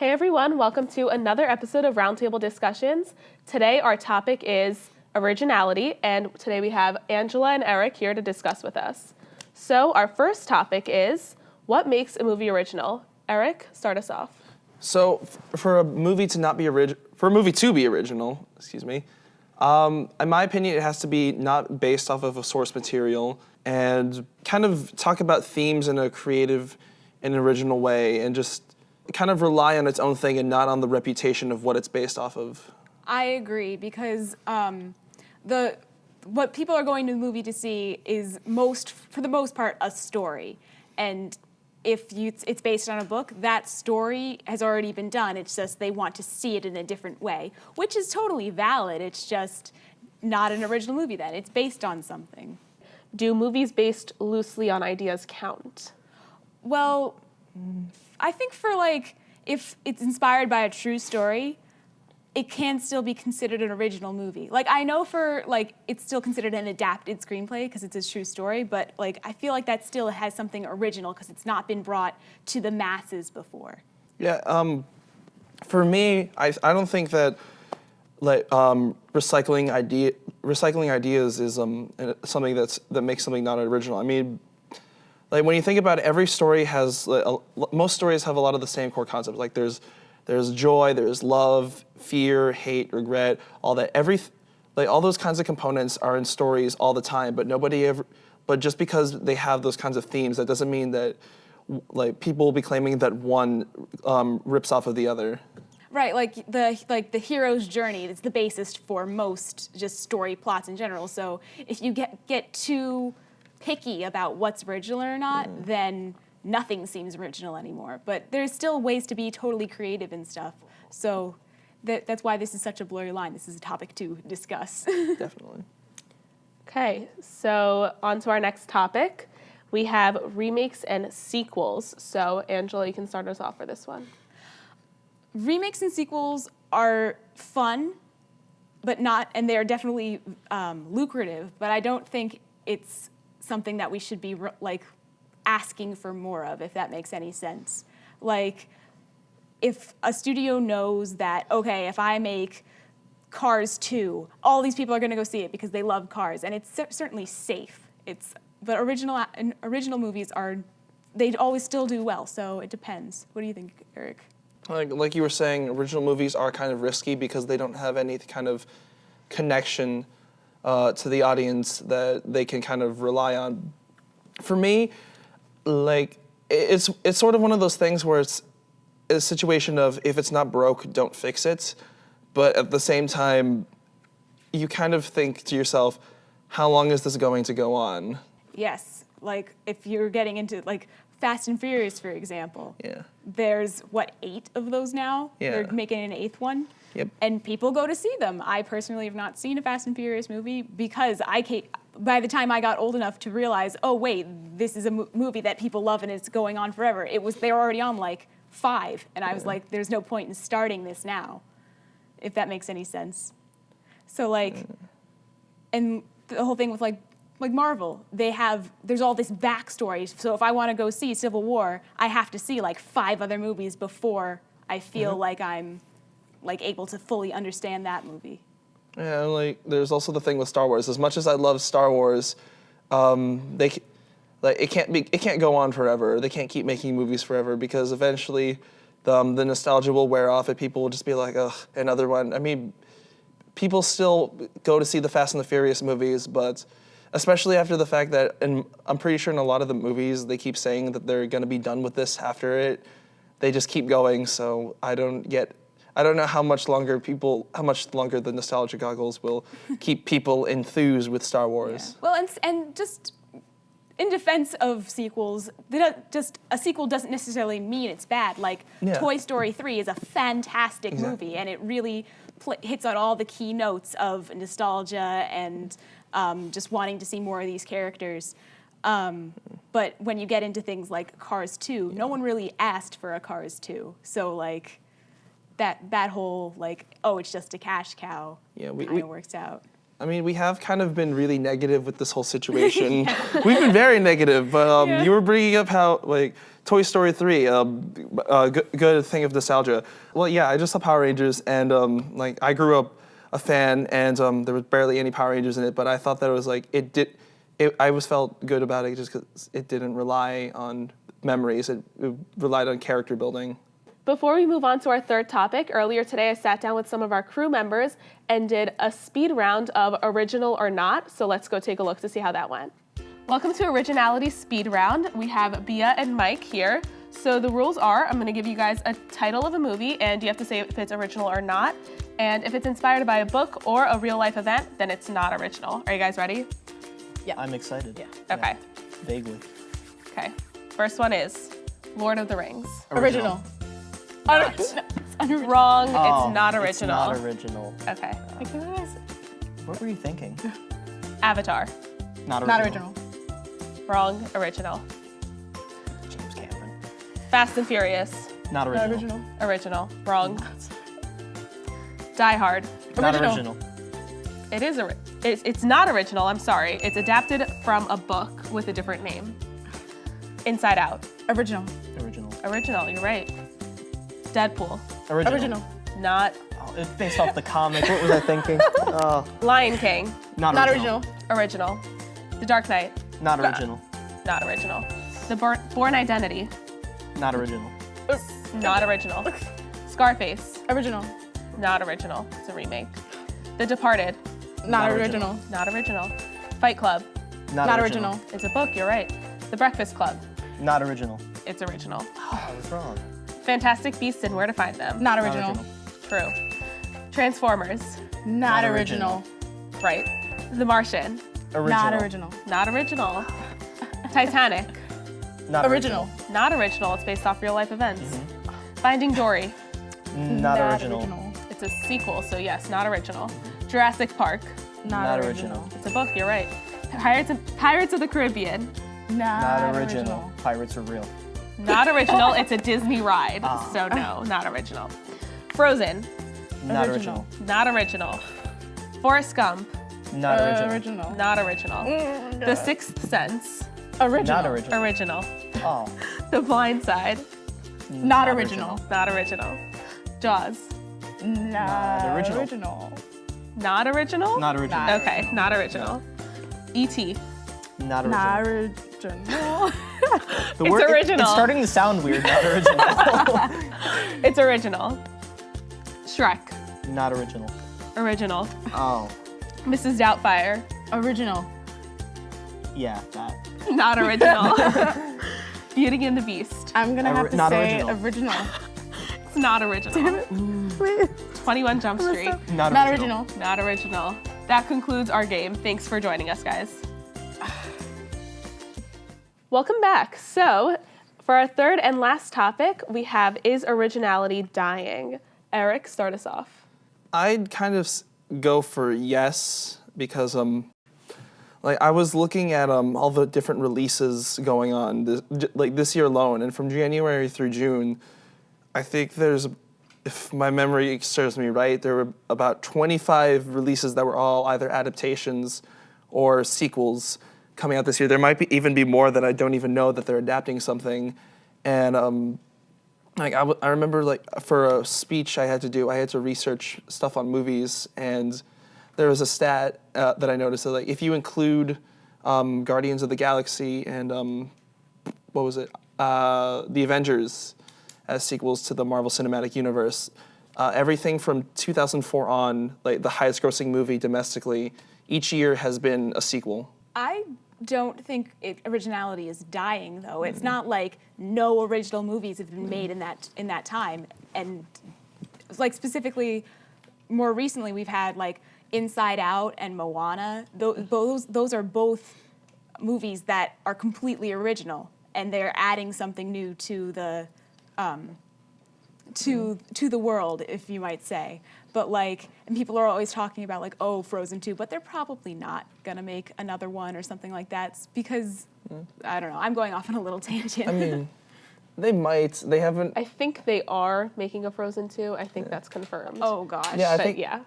Hey everyone, welcome to another episode of Roundtable Discussions. Today our topic is originality, and today we have Angela and Eric here to discuss with us. So our first topic is, what makes a movie original? Eric, start us off. So for a movie to be original, in my opinion, it has to be not based off of a source material and kind of talk about themes in a creative and original way and just kind of rely on its own thing and not on the reputation of what it's based off of. I agree, because what people are going to the movie to see is for the most part, a story. And if it's based on a book, that story has already been done. It's just they want to see it in a different way, which is totally valid. It's just not an original movie then. It's based on something. Do movies based loosely on ideas count? Well, I think if it's inspired by a true story, it can still be considered an original movie. I know it's still considered an adapted screenplay because it's a true story, but I feel like that still has something original because it's not been brought to the masses before. Yeah, for me, I don't think that recycling ideas is something that makes something not original. I mean, when you think about it, every story has most stories have a lot of the same core concepts. There's joy, there's love, fear, hate, regret, all that. All those kinds of components are in stories all the time, but just because they have those kinds of themes, that doesn't mean that people will be claiming that one rips off of the other. Right, the hero's journey is the basis for most just story plots in general. So if you get too picky about what's original or not, then nothing seems original anymore. But there's still ways to be totally creative and stuff. So that's why this is such a blurry line. This is a topic to discuss. Definitely. Okay, so on to our next topic. We have remakes and sequels. So Angela, you can start us off for this one. Remakes and sequels are fun, and they're definitely lucrative, but I don't think it's something that we should be asking for more of, if that makes any sense. If a studio knows that, okay, if I make Cars 2, all these people are going to go see it because they love cars, and it's certainly safe. But original movies they always still do well, so it depends. What do you think, Eric? Like you were saying, original movies are kind of risky because they don't have any kind of connection to the audience that they can kind of rely on. For me, it's sort of one of those things where it's a situation of, if it's not broke, don't fix it. But at the same time, you kind of think to yourself, how long is this going to go on? Yes, if you're getting into Fast and Furious, for example. Yeah. There's 8 of those now? Yeah. They're making an 8th one. Yep. And people go to see them. I personally have not seen a Fast and Furious movie because by the time I got old enough to realize, oh wait, this is a movie that people love and it's going on forever. They were already on 5, and I was like, there's no point in starting this now, if that makes any sense. So and the whole thing with Marvel, there's all this backstory. So if I want to go see Civil War, I have to see 5 other movies before I feel like I'm able to fully understand that movie. Yeah, there's also the thing with Star Wars. As much as I love Star Wars, it can't go on forever. They can't keep making movies forever because eventually the nostalgia will wear off and people will just be like, ugh, another one. I mean, people still go to see the Fast and the Furious movies, but especially after the fact that, and I'm pretty sure in a lot of the movies, they keep saying that they're going to be done with this after it. They just keep going, so I don't know how much longer the nostalgia goggles will keep people enthused with Star Wars. Yeah. Well, and just in defense of sequels, a sequel doesn't necessarily mean it's bad. Toy Story 3 is a fantastic movie, and it really hits on all the key notes of nostalgia and just wanting to see more of these characters. But when you get into things like Cars 2, no one really asked for a Cars 2. So that whole it's just a cash cow kind of works out. I mean, we have kind of been really negative with this whole situation. We've been very negative, but you were bringing up how, like, Toy Story 3, good thing of nostalgia. Well, yeah, I just saw Power Rangers, and like, I grew up a fan, and there was barely any Power Rangers in it, but I thought that it was like, I always felt good about it just because it didn't rely on memories, it relied on character building. Before we move on to our third topic, earlier today I sat down with some of our crew members and did a speed round of original or not, so let's go take a look to see how that went. Welcome to Originality Speed Round. We have Bia and Mike here. So the rules are, I'm gonna give you guys a title of a movie and you have to say if it's original or not. And if it's inspired by a book or a real life event, then it's not original. Are you guys ready? Yeah. I'm excited. Yeah. Okay. Vaguely. Okay. First one is Lord of the Rings. Original. Wrong, Oh, it's not original. It's not original. Okay. What were you thinking? Avatar. Not original. Not original. Wrong, original. James Cameron. Fast and Furious. Not original. Original. Wrong. Die Hard. Not Original. original. It is it's not original, I'm sorry. It's adapted from a book with a different name. Inside Out. Original. Original. Original, you're right. Deadpool. Original. Original. Not. Oh, it's based off the comic. What was I thinking? Oh, Lion King. not Not original. original. Original. The Dark Knight. Not original. Not original. The Born Identity. Not original. Not original. Scarface. Original. Not original. It's a remake. The Departed. Not original. original. Not original. Fight Club. Not original. It's a book, you're right. The Breakfast Club. Not original. It's original. Oh, I was wrong. Fantastic Beasts and Where to Find Them. Not original. True. Transformers. Not Not original. Right. The Martian. Original. Not original. Not original. Titanic. Not Original. Not original. It's based off real life events. Finding Dory. Not original. It's a sequel, so yes, not original. Jurassic Park. Not Not original. original. It's a book, you're right. Pirates of the Caribbean. Not original. Pirates are real. Not original. It's a Disney ride, Ah. so no, not original. Frozen. Not Original. original. Not original. Forrest Gump. Not original. Original. Not original. The Sixth Sense. Original. Not original. Original. Oh. The Blind Side. Not original. Not original. Jaws. Not original. original. Not original? Not original. Not Okay, not original. E.T. Not original. Not original. The It's original. It's starting to sound weird. Not original. It's original. Shrek. Not original. Original. Oh. Mrs. Doubtfire. Original. Yeah, that. Not original. Beauty and the Beast. I'm gonna have to Not say original. original. It's not original. 21 Jump Street. Not Not original. original. Not original. That concludes our game. Thanks for joining us, guys. Welcome back. So, for our third and last topic, we have Is Originality Dying? Eric, start us off. I'd kind of go for yes, because like I was looking at all the different releases going on this year alone, and from January through June, I think there's, if my memory serves me right, there were about 25 releases that were all either adaptations or sequels coming out this year. There might even be more that I don't even know that they're adapting something, and like I remember, like, for a speech I had to research stuff on movies, and there was a stat that I noticed that, like, if you include Guardians of the Galaxy and what was it, the Avengers as sequels to the Marvel Cinematic Universe, everything from 2004 on, like the highest grossing movie domestically, each year has been a sequel. I don't think originality is dying, though. It's not like no original movies have been made in that time. And like specifically, more recently, we've had like Inside Out and Moana. Those are both movies that are completely original, and they're adding something new to the to the world, if you might say. But like, and people are always talking about like, oh, Frozen 2, but they're probably not gonna make another one or something like that. It's because, I don't know, I'm going off on a little tangent. I mean, They might. They haven't. I think they are making a Frozen 2. I think that's confirmed. Oh gosh. Yeah, I But think yeah.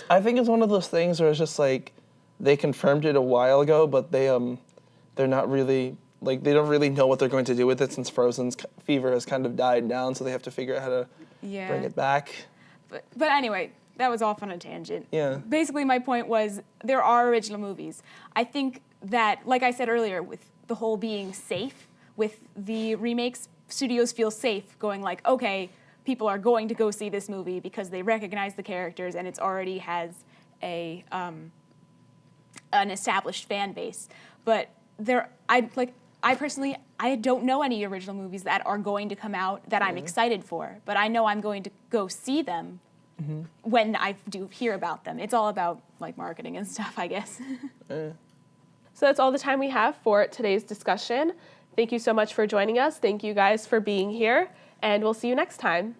I think it's one of those things where it's just like they confirmed it a while ago, but they're not really like they don't really know what they're going to do with it since Frozen's fever has kind of died down, so they have to figure out how to Yeah. bring it back. But anyway, that was off on a tangent. Yeah. Basically, my point was there are original movies. I think that, like I said earlier, with the whole being safe, with the remakes, studios feel safe going like, okay, people are going to go see this movie because they recognize the characters and it's already has a an established fan base. But I personally, I don't know any original movies that are going to come out that I'm excited for, but I know I'm going to go see them when I do hear about them. It's all about like marketing and stuff, I guess. So that's all the time we have for today's discussion. Thank you so much for joining us. Thank you guys for being here, and we'll see you next time.